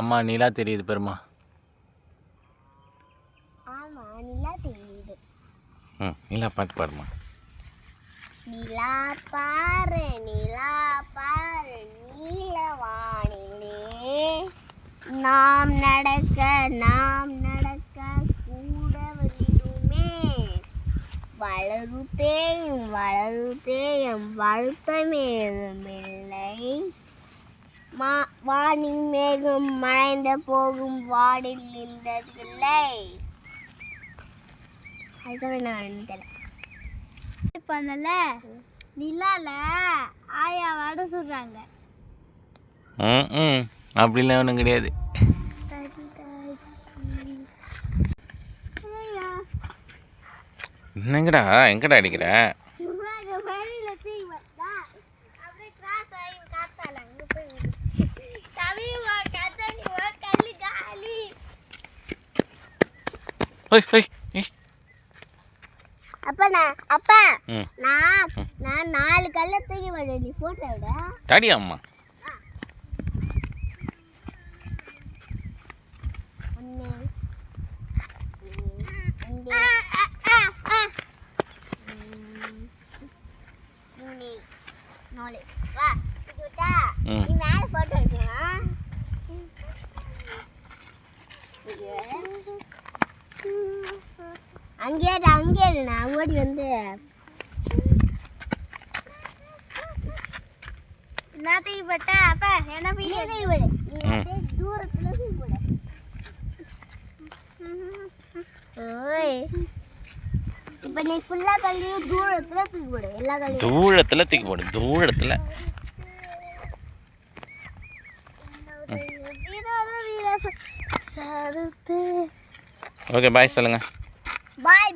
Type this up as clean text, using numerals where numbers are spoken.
அம்மா நிலா தெரியுது பெருமா. ஆமா நிலா தெரியுது. நிலா பாட்டு பாடுமா. நிலா பாரு நீலவானிலே நாம் நடக்க கூட வருமே. வளருதேயும் வருத்தமேதுமில்லை. வானில் மேகம் மறைந்த போகும் வாடில் நின்றதில்லை. பண்ணல நிலால ஆயா வட சொல்றாங்க. அப்படிலாம் ஒன்றும் கிடையாது. என்னங்கடா எங்கடா அடிக்கிற? அப்பா நான் 4 கல்ல தூக்கி விட நீ போட்டோ விட தாடி அம்மா. அங்கே நான் ஓடி வந்து எல்லாத்தையும் போட்டா அப்பா என்ன போய் தூரத்துல போட. இப்ப நீ ஃபுல்லா கல்லியும் தூரத்துல தூக்கி போடு. எல்லா கல்லியும் தூரத்துல தூக்கி போடு. தூரத்துல ஓகே பாய் சொல்லுங்க. பாய்.